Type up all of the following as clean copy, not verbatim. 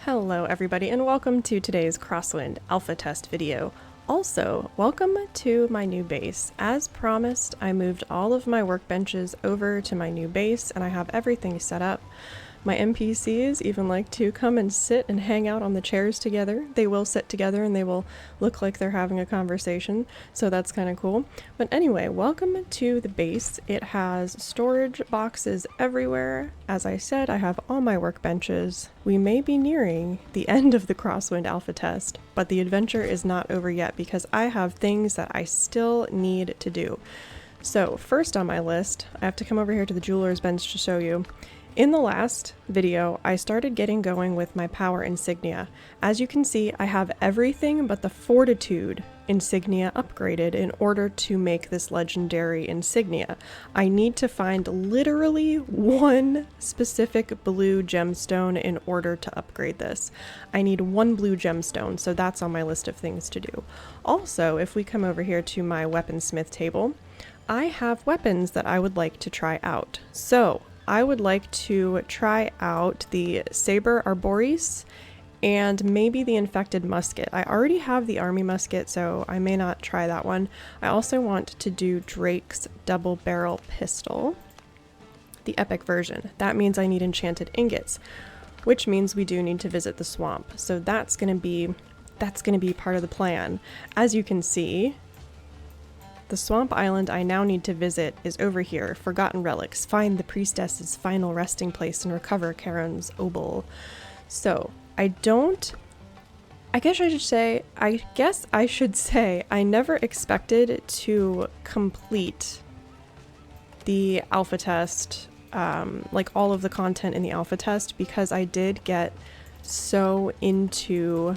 Hello everybody and welcome to today's Crosswind alpha test video. Also, welcome to my new base. As promised, I moved all of my workbenches over to my new base and I have everything set up. My NPCs even like to come and sit and hang out on the chairs together. They will sit together and they will look like they're having a conversation, so that's kind of cool. But anyway, welcome to the base. It has storage boxes everywhere. As I said, I have all my workbenches. We may be nearing the end of the Crosswind alpha test, but the adventure is not over yet because I have things that I still need to do. So first on my list, I have to come over here to the jeweler's bench to show you. In the last video, I started getting going with my power insignia. As you can see, I have everything but the fortitude insignia upgraded in order to make this legendary insignia. I need to find literally one specific blue gemstone in order to upgrade this. I need one blue gemstone, so that's on my list of things to do. Also, if we come over here to my weaponsmith table, I have weapons that I would like to try out. So I would like to try out the Saber Arboreus and maybe the Infected Musket. I already have the Army Musket, so I may not try that one. I also want to do Drake's Double Barrel Pistol, the epic version. That means I need enchanted ingots, which means we do need to visit the swamp. So that's gonna be part of the plan. As you can see, the swamp island I now need to visit is over here. Forgotten relics. Find the priestess's final resting place and recover Charon's obol. So, I guess I should say I never expected to complete the alpha test, like all of the content in the alpha test, because I did get so into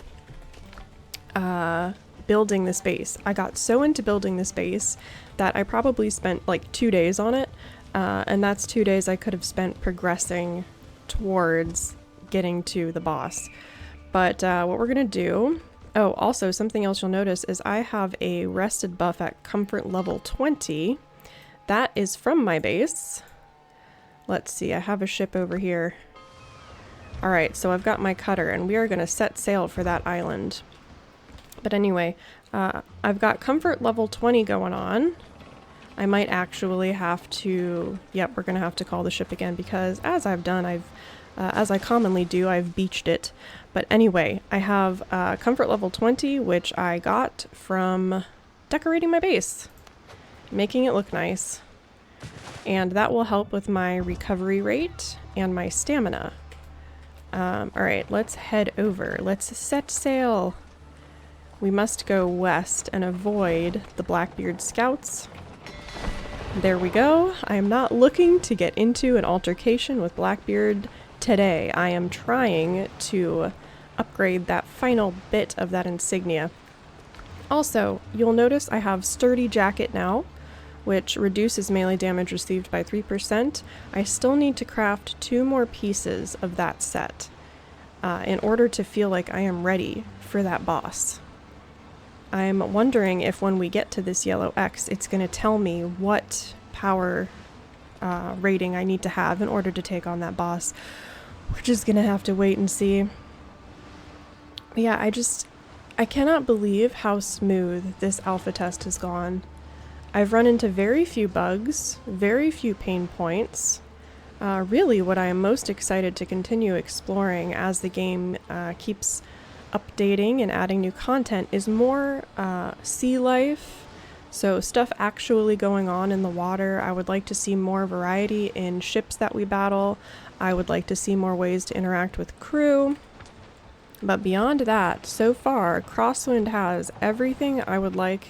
building this base. I got so into building this base that I probably spent like 2 days on it, and that's 2 days I could have spent progressing towards getting to the boss. But what we're gonna do, oh, also something else you'll notice is I have a rested buff at comfort level 20. That is from my base. Let's see, I have a ship over here. Alright, so I've got my cutter and we are gonna set sail for that island. But anyway, I've got comfort level 20 going on. I might actually have to, yep, we're gonna have to call the ship again because as I've done, as I commonly do, I've beached it. But anyway, I have comfort level 20, which I got from decorating my base, making it look nice. And that will help with my recovery rate and my stamina. Alright, let's head over. Let's set sail. We must go west and avoid the Blackbeard scouts. There we go. I am not looking to get into an altercation with Blackbeard today. I am trying to upgrade that final bit of that insignia. Also, you'll notice I have Sturdy Jacket now, which reduces melee damage received by 3%. I still need to craft 2 more pieces of that set in order to feel like I am ready for that boss. I'm wondering if when we get to this yellow X, it's going to tell me what power rating I need to have in order to take on that boss. We're just going to have to wait and see. But yeah, I cannot believe how smooth this alpha test has gone. I've run into very few bugs, very few pain points. Really, what I am most excited to continue exploring as the game keeps updating and adding new content is more sea life, so stuff actually going on in the water. I would like to see more variety in ships that we battle. I would like to see more ways to interact with crew. But beyond that, so far, Crosswind has everything I would like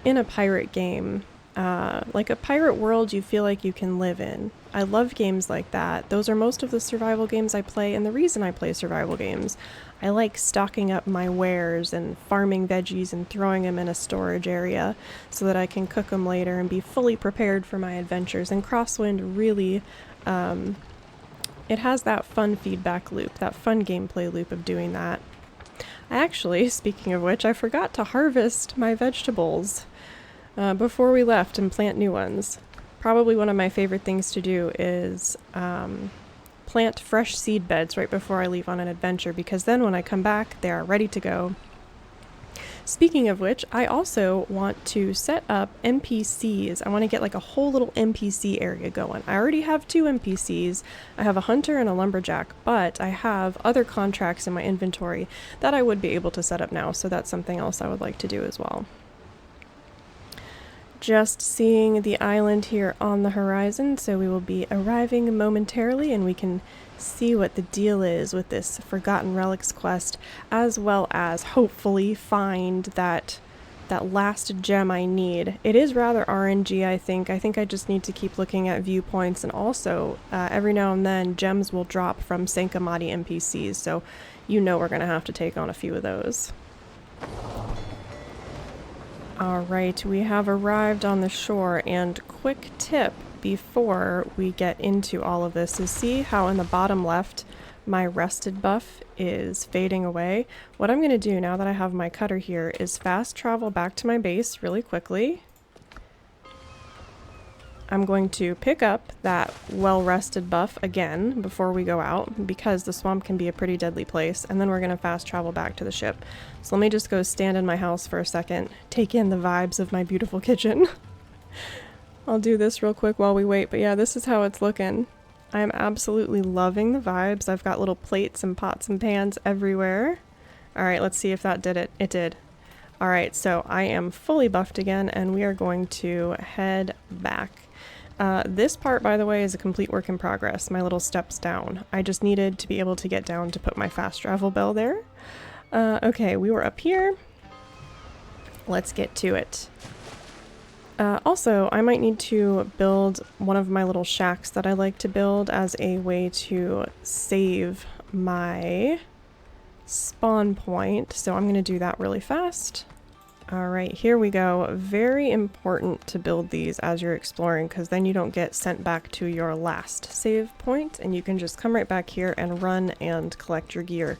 in a pirate game. Like a pirate world you feel like you can live in. I love games like that. Those are most of the survival games I play, and the reason I play survival games, I like stocking up my wares and farming veggies and throwing them in a storage area so that I can cook them later and be fully prepared for my adventures. And Crosswind really, it has that fun feedback loop, that fun gameplay loop of doing that. Actually, speaking of which, I forgot to harvest my vegetables before we left and plant new ones. Probably one of my favorite things to do is plant fresh seed beds right before I leave on an adventure, because then when I come back, they are ready to go. Speaking of which, I also want to set up NPCs. I want to get like a whole little NPC area going. I already have 2 NPCs. I have a hunter and a lumberjack, but I have other contracts in my inventory that I would be able to set up now, so that's something else I would like to do as well. Just seeing the island here on the horizon, so we will be arriving momentarily and we can see what the deal is with this Forgotten Relics quest, as well as hopefully find that last gem I need. It is rather RNG, I think. I think I just need to keep looking at viewpoints, and also every now and then gems will drop from Sankamati NPCs, so you know we're going to have to take on a few of those. Alright, we have arrived on the shore, and quick tip before we get into all of this is see how in the bottom left my rested buff is fading away. What I'm going to do now that I have my cutter here is fast travel back to my base really quickly. I'm going to pick up that well-rested buff again before we go out, because the swamp can be a pretty deadly place, and then we're going to fast travel back to the ship. So let me just go stand in my house for a second, take in the vibes of my beautiful kitchen. I'll do this real quick while we wait, but yeah, this is how it's looking. I am absolutely loving the vibes. I've got little plates and pots and pans everywhere. Alright, let's see if that did it. It did. Alright, so I am fully buffed again, and we are going to head back. This part, by the way, is a complete work in progress. My little steps down. I just needed to be able to get down to put my fast travel bell there. Okay, we were up here. Let's get to it. Also, I might need to build one of my little shacks that I like to build as a way to save my spawn point. So I'm going to do that really fast. Alright, here we go. Very important to build these as you're exploring, because then you don't get sent back to your last save point, and you can just come right back here and run and collect your gear.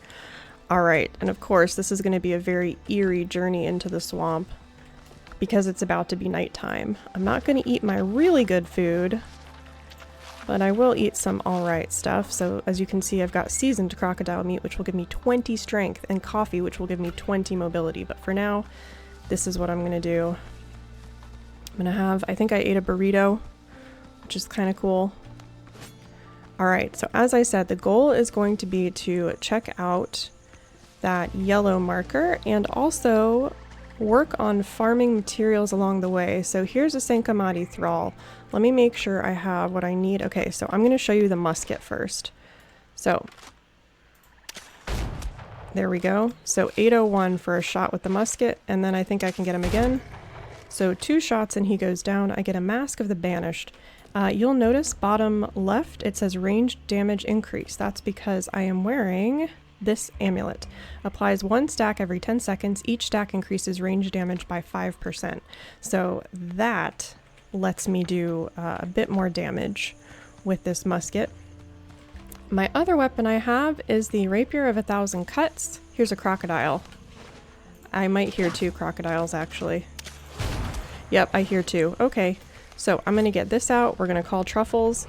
Alright, and of course this is going to be a very eerie journey into the swamp, because it's about to be nighttime. I'm not going to eat my really good food, but I will eat some alright stuff. So as you can see, I've got seasoned crocodile meat, which will give me 20 strength, and coffee, which will give me 20 mobility. But for now, this is what I'm going to do. I'm going to have, I think I ate a burrito, which is kind of cool. Alright, so as I said, the goal is going to be to check out that yellow marker and also work on farming materials along the way. So here's a Sankamati thrall. Let me make sure I have what I need. Okay, so I'm going to show you the musket first. So there we go. So 801 for a shot with the musket, and then I think I can get him again. So 2 shots and he goes down. I get a Mask of the Banished. You'll notice bottom left it says ranged damage increase. That's because I am wearing this amulet. Applies 1 stack every 10 seconds. Each stack increases range damage by 5%. So that lets me do a bit more damage with this musket. My other weapon I have is the Rapier of 1,000 Cuts. Here's a crocodile. I might hear 2 crocodiles actually. Yep, I hear 2. Okay, so I'm gonna get this out. We're gonna call Truffles.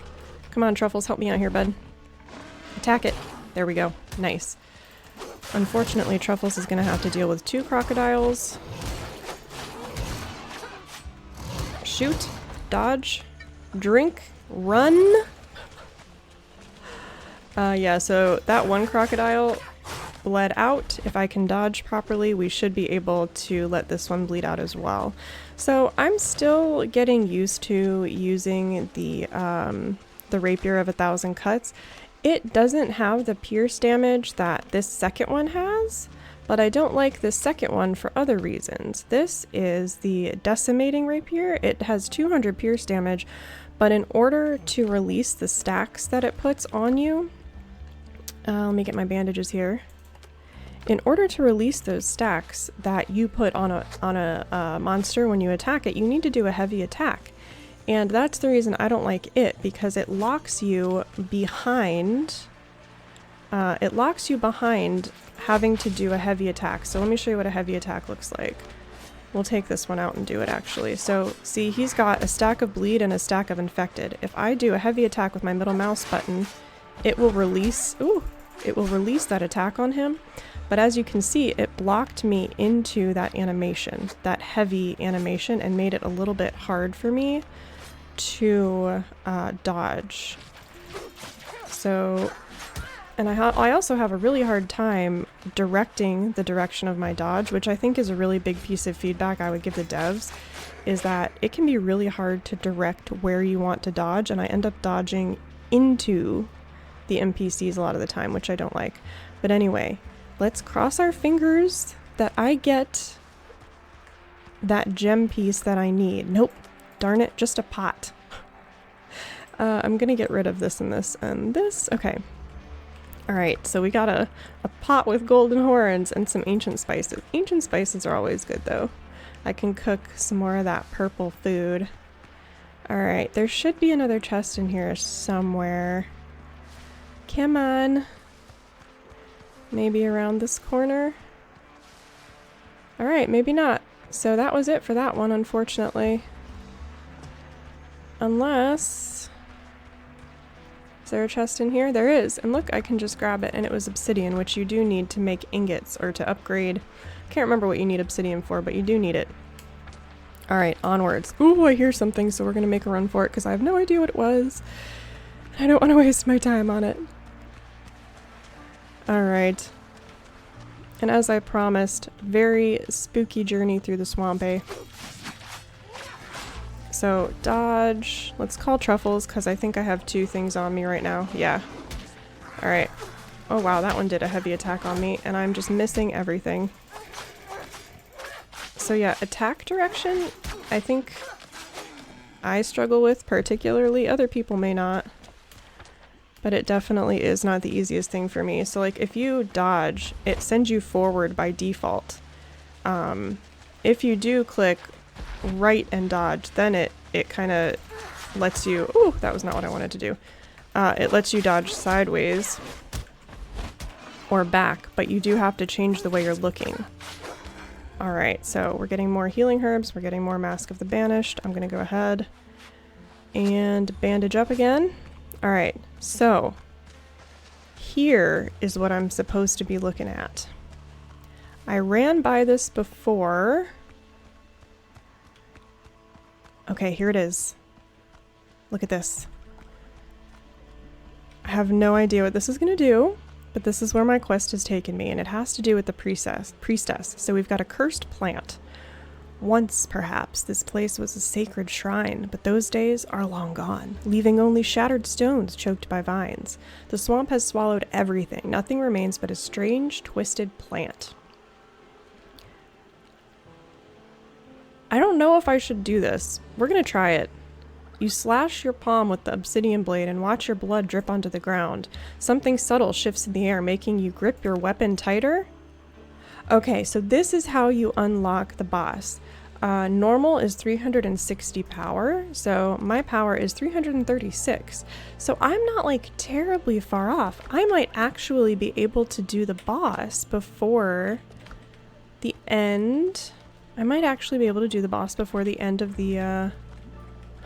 Come on, Truffles, help me out here, bud. Attack it. There we go. Nice. Unfortunately, Truffles is gonna have to deal with 2 crocodiles. Shoot, dodge, drink, run. Yeah, so that 1 crocodile bled out. If I can dodge properly, we should be able to let this one bleed out as well. So I'm still getting used to using the Rapier of 1,000 Cuts. It doesn't have the pierce damage that this second one has, but I don't like this second one for other reasons. This is the Decimating Rapier. It has 200 pierce damage, but in order to release the stacks that it puts on you, let me get my bandages here. In order to release those stacks that you put on a monster when you attack it, you need to do a heavy attack. And that's the reason I don't like it, because it locks you behind. It locks you behind having to do a heavy attack. So let me show you what a heavy attack looks like. We'll take this one out and do it actually. So see, he's got a stack of bleed and a stack of infected. If I do a heavy attack with my middle mouse button, it will release, it will release that attack on him. But as you can see, it blocked me into that animation, that heavy animation, and made it a little bit hard for me to dodge. So, and I also have a really hard time directing the direction of my dodge, which I think is a really big piece of feedback I would give the devs, is that it can be really hard to direct where you want to dodge, and I end up dodging into the NPCs a lot of the time, which I don't like. But anyway, let's cross our fingers that I get that gem piece that I need. Nope, darn it, just a pot. I'm gonna get rid of this and this and this. Okay. Alright, so we got a pot with golden horns and some ancient spices. Ancient spices are always good though. I can cook some more of that purple food. Alright, there should be another chest in here somewhere. Come on. Maybe around this corner? Alright, maybe not. So that was it for that one, unfortunately. Unless... Is there a chest in here? There is. And look, I can just grab it, and it was obsidian, which you do need to make ingots or to upgrade. Can't remember what you need obsidian for, but you do need it. Alright, onwards. Ooh, I hear something, so we're gonna make a run for it, because I have no idea what it was. I don't want to waste my time on it. Alright. And as I promised, very spooky journey through the swamp, eh? So, dodge. Let's call truffles, because I think I have 2 things on me right now. Yeah. Alright. Oh wow, that one did a heavy attack on me, and I'm just missing everything. So yeah, attack direction, I think I struggle with particularly. Other people may not. But it definitely is not the easiest thing for me. So like, if you dodge, it sends you forward by default. If you do click right and dodge, then it kind of lets you... Ooh, that was not what I wanted to do. It lets you dodge sideways or back, but you do have to change the way you're looking. Alright, so we're getting more healing herbs, we're getting more Mask of the Banished. I'm gonna go ahead and bandage up again. Alright, so here is what I'm supposed to be looking at. I ran by this before. Okay, here it is. Look at this. I have no idea what this is going to do, but this is where my quest has taken me, and it has to do with the priestess. So we've got a cursed plant. Once, perhaps, this place was a sacred shrine, but those days are long gone, leaving only shattered stones choked by vines. The swamp has swallowed everything. Nothing remains but a strange, twisted plant. I don't know if I should do this. We're gonna try it. You slash your palm with the obsidian blade and watch your blood drip onto the ground. Something subtle shifts in the air, making you grip your weapon tighter. Okay, so this is how you unlock the boss. Normal is 360 power, so my power is 336. So I'm not like terribly far off. I might actually be able to do the boss before the end. I might actually be able to do the boss before the end of the,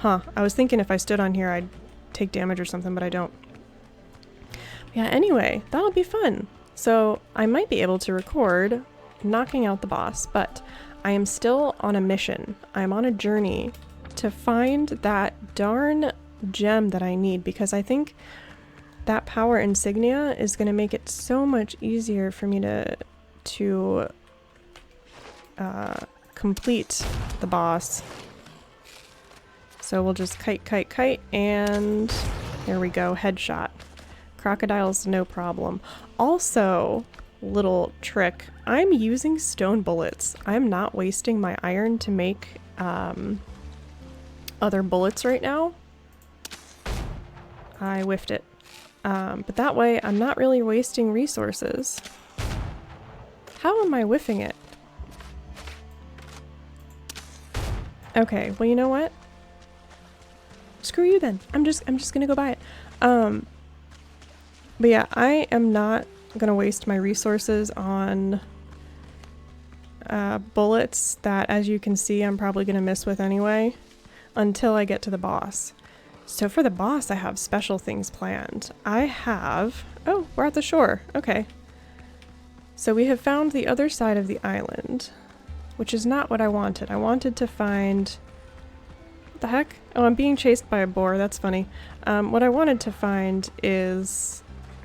I was thinking if I stood on here I'd take damage or something, but I don't. Yeah, anyway, that'll be fun. So I might be able to record knocking out the boss, but I am still on a mission. I'm on a journey to find that darn gem that I need, because I think that power insignia is going to make it so much easier for me to complete the boss. So we'll just kite, and there we go, headshot. Crocodiles, no problem. Also, little trick, I'm using stone bullets. I'm not wasting my iron to make other bullets right now. I whiffed it. But that way, I'm not really wasting resources. How am I whiffing it? Okay, well, you know what? Screw you then. I'm just gonna go buy it. But yeah, I am not gonna waste my resources on bullets that, as you can see, I'm probably gonna miss with anyway until I get to the boss. So for the boss, I have special things planned. I have... Oh, we're at the shore. Okay. So we have found the other side of the island, which is not what I wanted. I wanted to find... What the heck? Oh, I'm being chased by a boar. That's funny. What I wanted to find is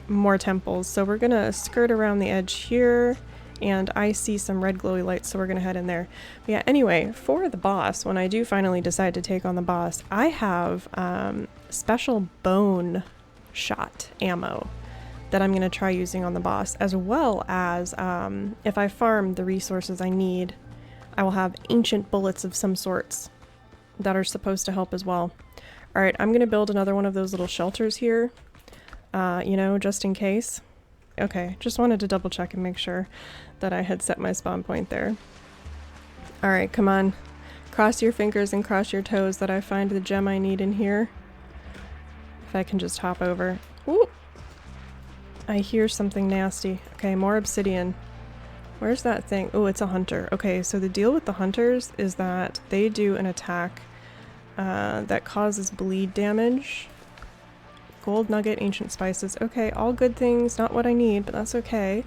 more temples. So we're gonna skirt around the edge here, and I see some red glowy lights, so we're gonna head in there. But yeah, anyway, for the boss, when I do finally decide to take on the boss, I have special bone shot ammo that I'm gonna try using on the boss, as well as if I farm the resources I need, I will have ancient bullets of some sorts that are supposed to help as well. Alright, I'm gonna build another one of those little shelters here, you know, just in case. Okay, just wanted to double check and make sure that I had set my spawn point there. Alright, come on. Cross your fingers and cross your toes that I find the gem I need in here. If I can just hop over. Ooh! I hear something nasty. Okay, more obsidian. Where's that thing? Oh, it's a hunter. Okay, so the deal with the hunters is that they do an attack that causes bleed damage. Gold nugget, ancient spices. Okay, all good things, not what I need, but that's okay.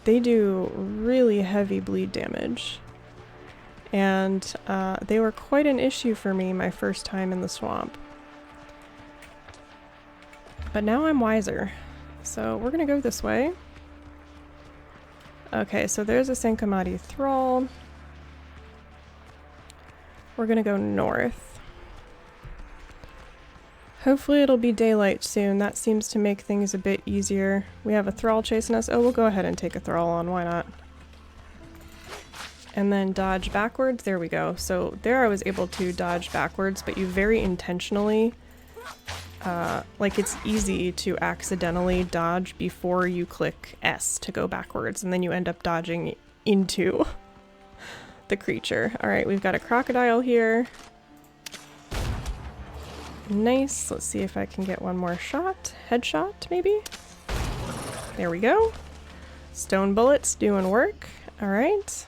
They do really heavy bleed damage. And they were quite an issue for me my first time in the swamp. But now I'm wiser. So we're gonna go this way. Okay, so there's a Sankamati thrall. We're gonna go north. Hopefully it'll be daylight soon. That seems to make things a bit easier. We have a thrall chasing us. Oh, we'll go ahead and take a thrall on. Why not? And then dodge backwards. There we go. So there I was able to dodge backwards, but you very intentionally... like it's easy to accidentally dodge before you click S to go backwards, and then you end up dodging into the creature. Alright, we've got a crocodile here. Nice. Let's see if I can get one more shot. Headshot, maybe? There we go. Stone bullets doing work. Alright.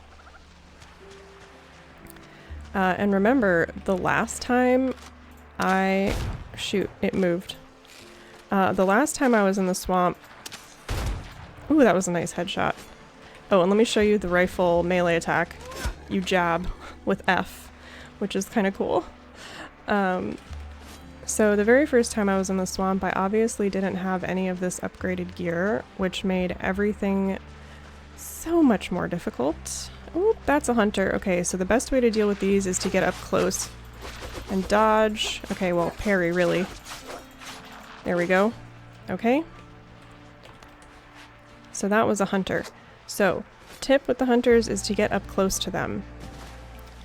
And remember, the last time I... Shoot, it moved. The last time I was in the swamp... Ooh, that was a nice headshot. Oh, and let me show you the rifle melee attack. You jab with F, which is kind of cool. So the very first time I was in the swamp, I obviously didn't have any of this upgraded gear, which made everything so much more difficult. Oh, that's a hunter. Okay, so the best way to deal with these is to get up close and dodge. Okay, well, parry, really. There we go. Okay. So that was a hunter. So, tip with the hunters is to get up close to them.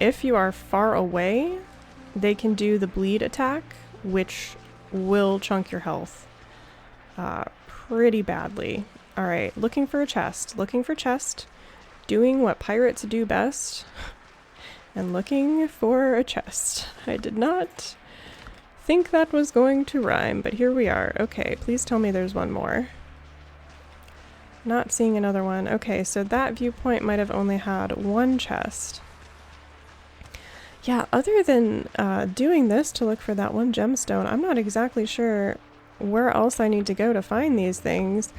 If you are far away, they can do the bleed attack, which will chunk your health pretty badly. Alright, looking for a chest. Looking for chest. Doing what pirates do best. And looking for a chest. I did not think that was going to rhyme, but here we are. Okay, please tell me there's one more. Not seeing another one. Okay, so that viewpoint might have only had one chest. Yeah, other than doing this to look for that one gemstone, I'm not exactly sure where else I need to go to find these things.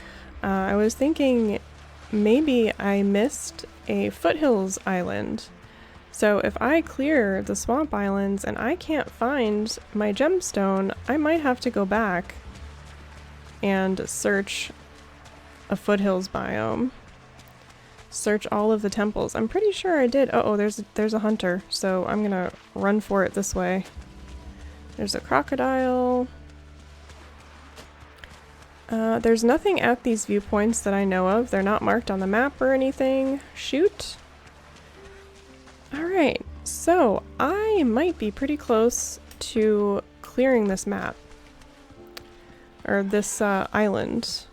I was thinking maybe I missed a foothills island. So if I clear the swamp islands and I can't find my gemstone, I might have to go back and search a foothills biome. Search all of the temples. I'm pretty sure I did. Oh, there's a hunter, so I'm gonna run for it this way. There's a crocodile. There's nothing at these viewpoints that I know of. They're not marked on the map or anything. Shoot. Alright, so I might be pretty close to clearing this map. Or this island.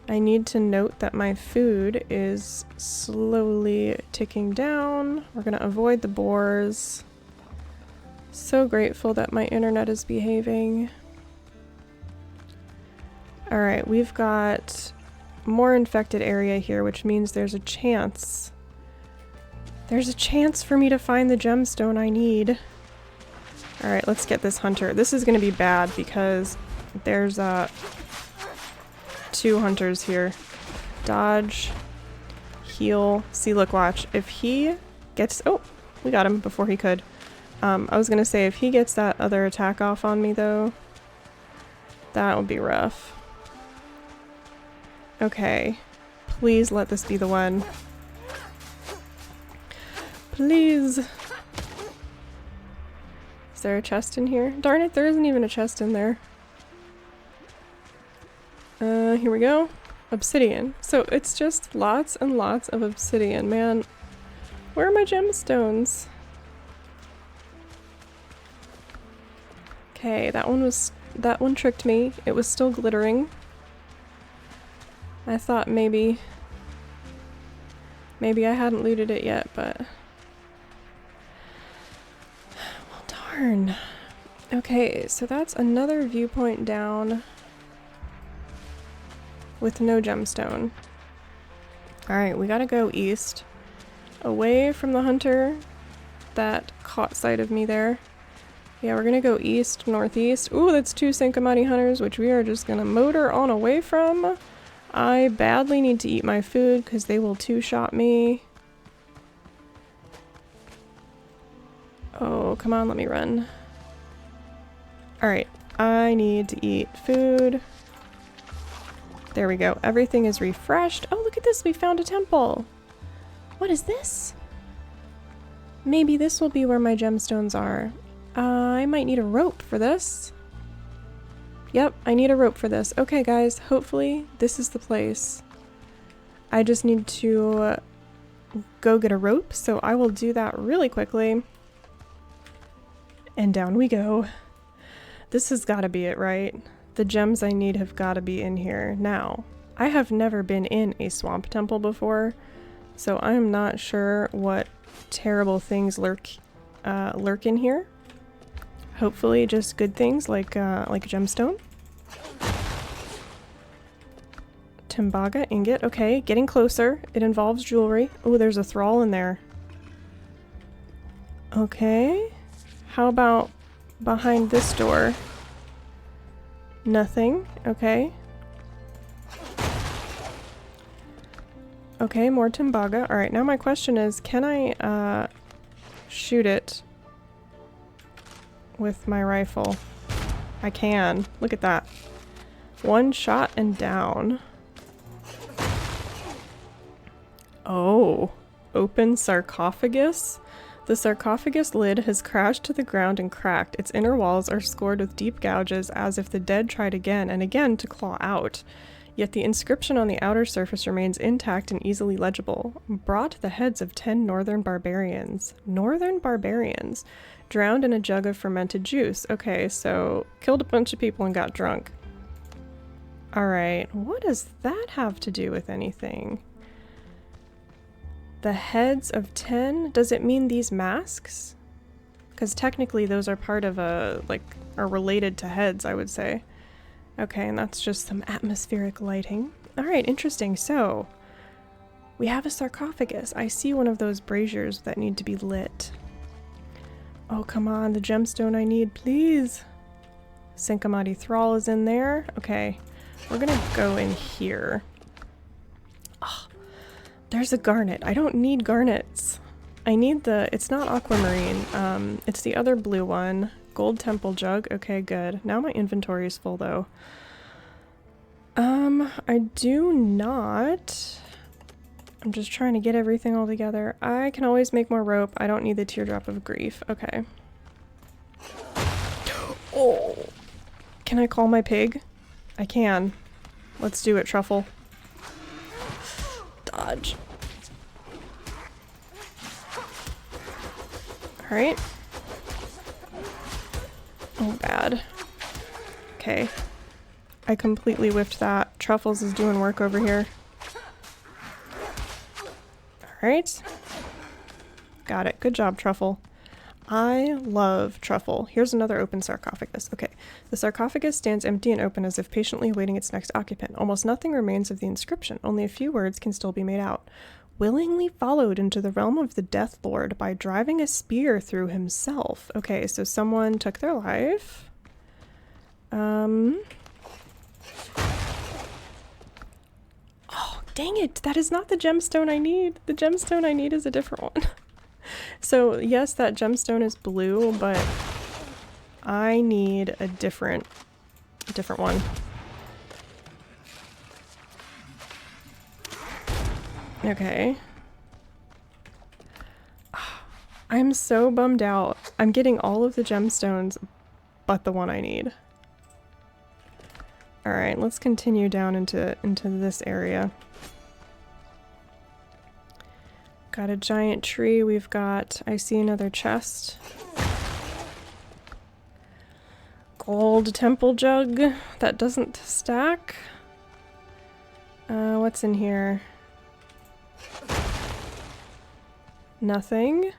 I need to note that my food is slowly ticking down. We're gonna avoid the boars. So grateful that my internet is behaving. Alright, we've got more infected area here, which means there's a chance. There's a chance for me to find the gemstone I need. Alright, let's get this hunter. This is gonna be bad because there's 2 hunters here. Dodge, heal, see, look, watch. If he gets... Oh, we got him before he could. I was gonna say, if he gets that other attack off on me, though, that would be rough. Okay. Please let this be the one. Please. Is there a chest in here? Darn it, there isn't even a chest in there. Here we go. Obsidian. So it's just lots and lots of obsidian. Man, where are my gemstones? Okay, that one tricked me. It was still glittering. I thought maybe I hadn't looted it yet, but well, darn. Okay, so that's another viewpoint down with no gemstone. Alright, we gotta go east. Away from the hunter that caught sight of me there. Yeah, we're gonna go east, northeast. Ooh, that's 2 Sankamani hunters, which we are just gonna motor on away from. I badly need to eat my food because they will 2-shot me. Oh, come on, let me run. Alright, I need to eat food. There we go. Everything is refreshed. Oh, look at this. We found a temple. What is this? Maybe this will be where my gemstones are. I might need a rope for this. Yep, I need a rope for this. Okay, guys. Hopefully this is the place. I just need to go get a rope, so I will do that really quickly. And down we go. This has got to be it, right? The gems I need have got to be in here. Now, I have never been in a swamp temple before, so I'm not sure what terrible things lurk in here. Hopefully just good things like gemstone. Timbaga ingot. Okay, getting closer. It involves jewelry. Oh, there's a thrall in there. Okay. How about behind this door? Nothing. Okay. Okay, more Timbaga. Alright, now my question is, can I shoot it with my rifle? I can. Look at that. 1 shot and down. Oh. Open sarcophagus? The sarcophagus lid has crashed to the ground and cracked. Its inner walls are scored with deep gouges as if the dead tried again and again to claw out. Yet the inscription on the outer surface remains intact and easily legible. Brought the heads of 10 northern barbarians. Northern barbarians? Drowned in a jug of fermented juice. Okay, so killed a bunch of people and got drunk. Alright, what does that have to do with anything? The heads of 10? Does it mean these masks? Because technically those are part of are related to heads, I would say. Okay, and that's just some atmospheric lighting. Alright, interesting. So, we have a sarcophagus. I see one of those braziers that need to be lit. Oh, come on, the gemstone I need, please. Sankamati Thrall is in there. Okay, we're gonna go in here. Oh, there's a garnet. I don't need garnets. I need it's not aquamarine. It's the other blue one. Gold temple jug. Okay, good. Now my inventory is full though. I do not... I'm just trying to get everything all together. I can always make more rope. I don't need the teardrop of grief. Okay. Oh! Can I call my pig? I can. Let's do it, Truffle. Dodge. Alright. Oh, bad. Okay. I completely whiffed that. Truffles is doing work over here. Alright. Got it. Good job, Truffle. I love Truffle. Here's another open sarcophagus. Okay. The sarcophagus stands empty and open as if patiently awaiting its next occupant. Almost nothing remains of the inscription. Only a few words can still be made out. willingly followed into the realm of the Death Lord by driving a spear through himself. Okay, so someone took their life. Oh, dang it! That is not the gemstone I need. The gemstone I need is a different one. So, yes, that gemstone is blue, but I need a different one. Okay. I'm so bummed out. I'm getting all of the gemstones, but the one I need. Alright, let's continue down into this area. Got a giant tree. We've got... I see another chest. Gold temple jug. That doesn't stack. What's in here? Nothing.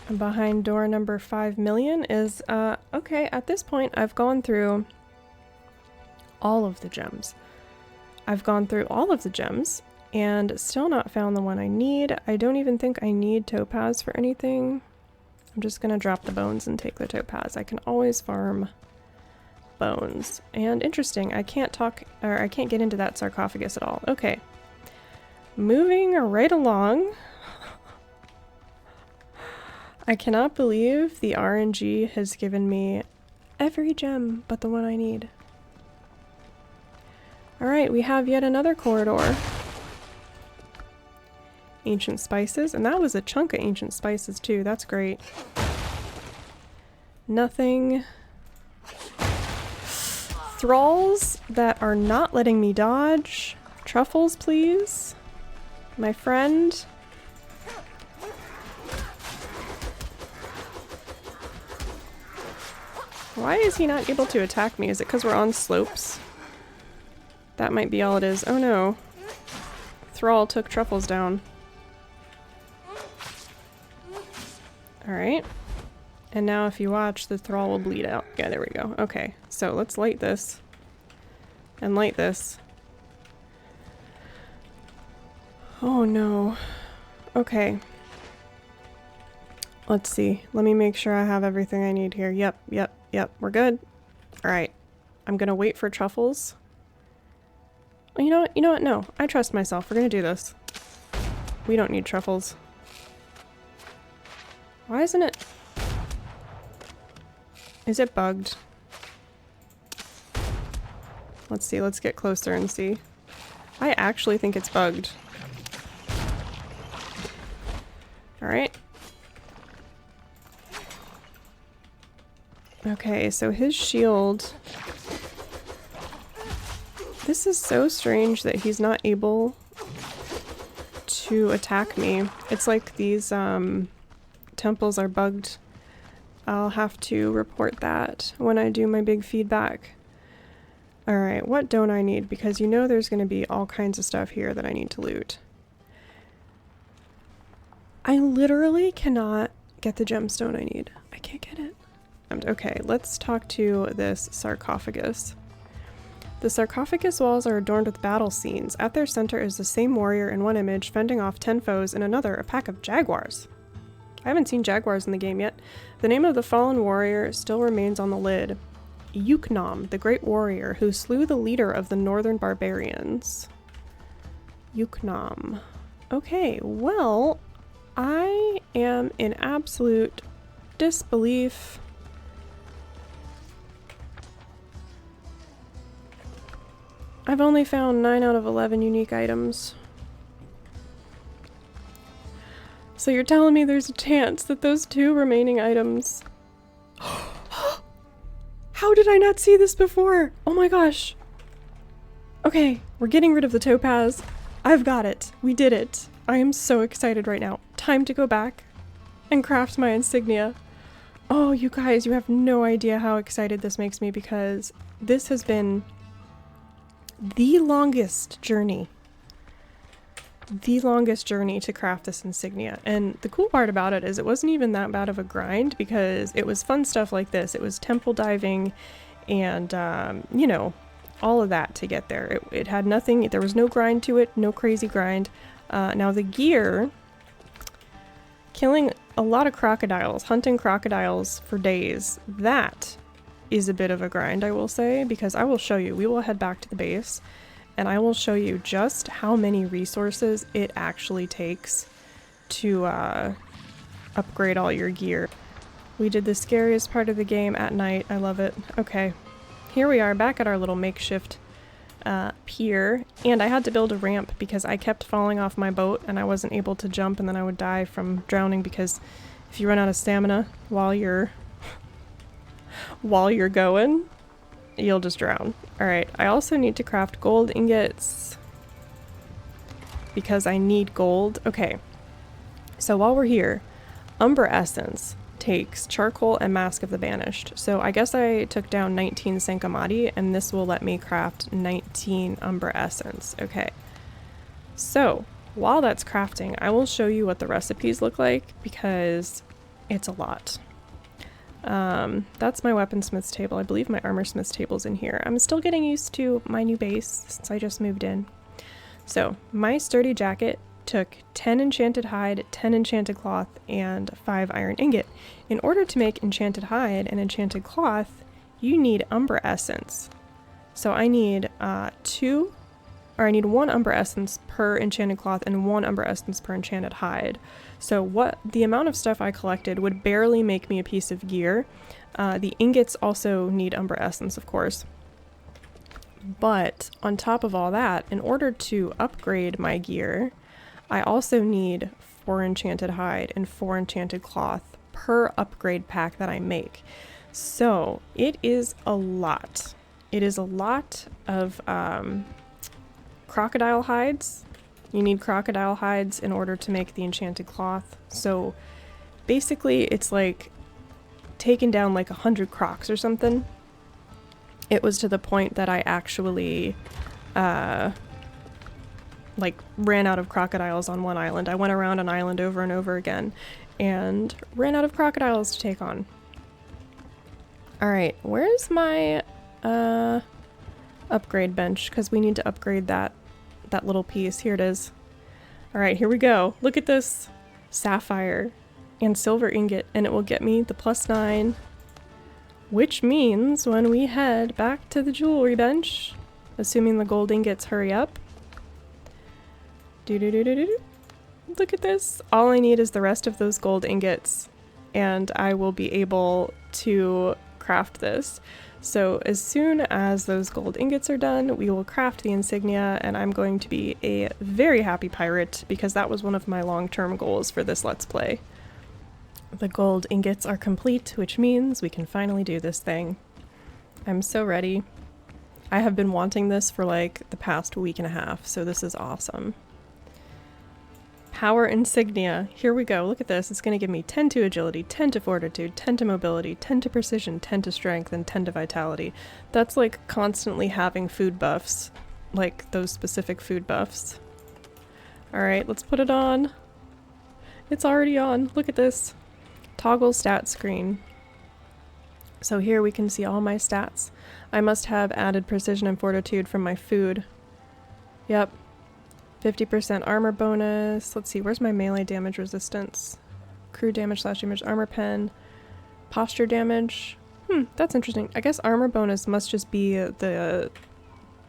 And behind door number 5 million is, okay, at this point I've gone through all of the gems. I've gone through all of the gems and still not found the one I need. I don't even think I need topaz for anything. I'm just gonna drop the bones and take the topaz. I can always farm bones. And interesting, I can't get into that sarcophagus at all. Okay. Moving right along. I cannot believe the RNG has given me every gem but the one I need. Alright, we have yet another corridor. Ancient spices, and that was a chunk of ancient spices too. That's great. Nothing. Thralls that are not letting me dodge. Truffles, please. My friend. Why is he not able to attack me? Is it because we're on slopes? That might be all it is. Oh no. Thrall took Truffles down. Alright. And now if you watch, the Thrall will bleed out. Yeah, there we go. Okay, so let's light this. And light this. Oh no. Okay. Let's see. Let me make sure I have everything I need here. Yep. We're good. Alright. I'm gonna wait for Truffles. Oh, you know what? No. I trust myself. We're gonna do this. We don't need Truffles. Why isn't it... Is it bugged? Let's see. Let's get closer and see. I actually think it's bugged. Alright. Okay, so his shield... This is so strange that he's not able to attack me. It's like these temples are bugged. I'll have to report that when I do my big feedback. Alright, what don't I need? Because you know there's going to be all kinds of stuff here that I need to loot. I literally cannot get the gemstone I need. I can't get it. Okay, let's talk to this sarcophagus. The sarcophagus walls are adorned with battle scenes. At their center is the same warrior in one image, fending off 10 foes, in another, a pack of jaguars. I haven't seen jaguars in the game yet. The name of the fallen warrior still remains on the lid. Yuknom, the great warrior who slew the leader of the northern barbarians. Yuknom. Okay, well, I am in absolute disbelief. I've only found 9 out of 11 unique items. So you're telling me there's a chance that those 2 remaining items... How did I not see this before? Oh my gosh. Okay, we're getting rid of the topaz. I've got it. We did it. I am so excited right now. Time to go back and craft my insignia. Oh, you guys, you have no idea how excited this makes me because this has been the longest journey to craft this insignia. And the cool part about it is it wasn't even that bad of a grind because it was fun stuff like this. It was temple diving and, you know, all of that to get there. It had nothing, there was no grind to it, no crazy grind. Now the gear, killing a lot of crocodiles, hunting crocodiles for days, that is a bit of a grind, I will say, because I will show you. We will head back to the base and I will show you just how many resources it actually takes to upgrade all your gear. We did the scariest part of the game at night. I love it. Okay, here we are back at our little makeshift pier, and I had to build a ramp because I kept falling off my boat and I wasn't able to jump, and then I would die from drowning because if you run out of stamina while you're going, you'll just drown. Alright, I also need to craft gold ingots because I need gold. Okay, so while we're here, Umber Essence takes charcoal and Mask of the Banished. So I guess I took down 19 Sankamati, and this will let me craft 19 Umber Essence. Okay, so while that's crafting, I will show you what the recipes look like because it's a lot. That's my weaponsmith's table. I believe my armorsmith's table's in here. I'm still getting used to my new base since I just moved in. So my sturdy jacket took 10 enchanted hide, 10 enchanted cloth, and 5 iron ingot. In order to make enchanted hide and enchanted cloth, you need Umber Essence. So I need I need 1 Umber Essence per enchanted cloth and 1 Umber Essence per enchanted hide. So the amount of stuff I collected would barely make me a piece of gear. The ingots also need Umber Essence, of course. But on top of all that, in order to upgrade my gear, I also need 4 enchanted hide and 4 enchanted cloth per upgrade pack that I make. So it is a lot. It is a lot of crocodile hides. You need crocodile hides in order to make the enchanted cloth. So basically it's like taking down like 100 crocs or something. It was to the point that I actually like ran out of crocodiles on one island. I went around an island over and over again and ran out of crocodiles to take on. Alright, where's my upgrade bench? Because we need to upgrade that little piece. Here it is. Alright, here we go. Look at this sapphire and silver ingot, and it will get me the +9, which means when we head back to the jewelry bench, assuming the gold ingots hurry up, look at this. All I need is the rest of those gold ingots and I will be able to craft this. So as soon as those gold ingots are done, we will craft the insignia, and I'm going to be a very happy pirate because that was one of my long-term goals for this Let's Play. The gold ingots are complete, which means we can finally do this thing. I'm so ready. I have been wanting this for like the past week and a half, so this is awesome. Power insignia. Here we go. Look at this. It's going to give me 10 to agility, 10 to fortitude, 10 to mobility, 10 to precision, 10 to strength, and 10 to vitality. That's like constantly having food buffs, like those specific food buffs. Alright, let's put it on. It's already on. Look at this. Toggle stat screen. So here we can see all my stats. I must have added precision and fortitude from my food. Yep. 50% armor bonus. Let's see, where's my melee damage resistance? Crew damage, slash damage, armor pen, posture damage. That's interesting. I guess armor bonus must just be the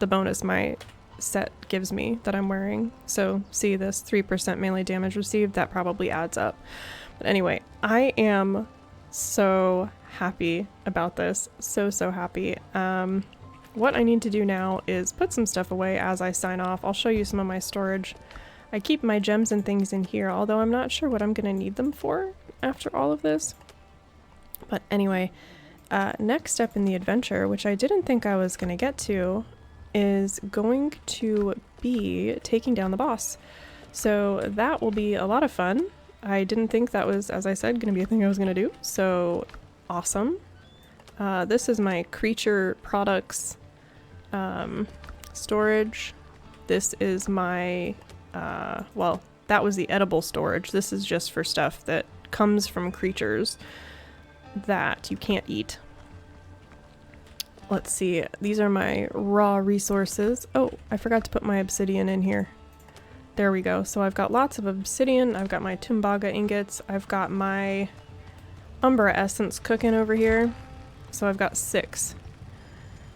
bonus my set gives me that I'm wearing. So see this 3% melee damage received, that probably adds up. But anyway, I am so happy about this. So happy. What I need to do now is put some stuff away as I sign off. I'll show you some of my storage. I keep my gems and things in here, although I'm not sure what I'm going to need them for after all of this. But anyway, next step in the adventure, which I didn't think I was going to get to, is going to be taking down the boss. So that will be a lot of fun. I didn't think that was, as I said, going to be a thing I was going to do. So awesome. This is my creature products storage. This is my, well, that was the edible storage. This is just for stuff that comes from creatures that you can't eat. Let's see, these are my raw resources. Oh, I forgot to put my obsidian in here. There we go. So I've got lots of obsidian, I've got my Tumbaga ingots, I've got my Umbra essence cooking over here. So I've got 6.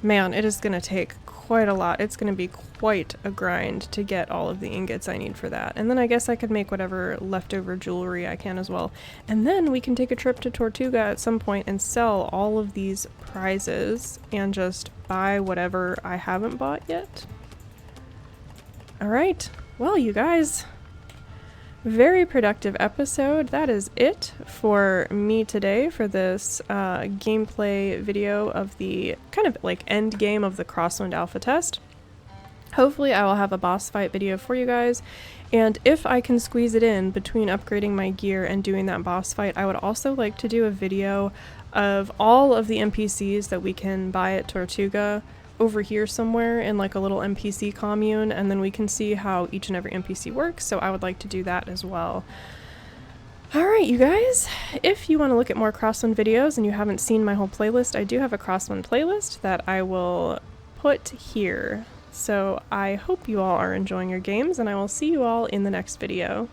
Man, it is going to take quite a lot. It's going to be quite a grind to get all of the ingots I need for that. And then I guess I could make whatever leftover jewelry I can as well. And then we can take a trip to Tortuga at some point and sell all of these prizes and just buy whatever I haven't bought yet. Alright, well you guys, very productive episode. That is it for me today for this gameplay video of the kind of like end game of the Crosswind alpha test. Hopefully I will have a boss fight video for you guys, and if I can squeeze it in between upgrading my gear and doing that boss fight, I would also like to do a video of all of the NPCs that we can buy at Tortuga over here somewhere in like a little NPC commune, and then we can see how each and every NPC works, so I would like to do that as well. Alright you guys, if you want to look at more Crosswind videos and you haven't seen my whole playlist, I do have a Crosswind playlist that I will put here. So I hope you all are enjoying your games, and I will see you all in the next video.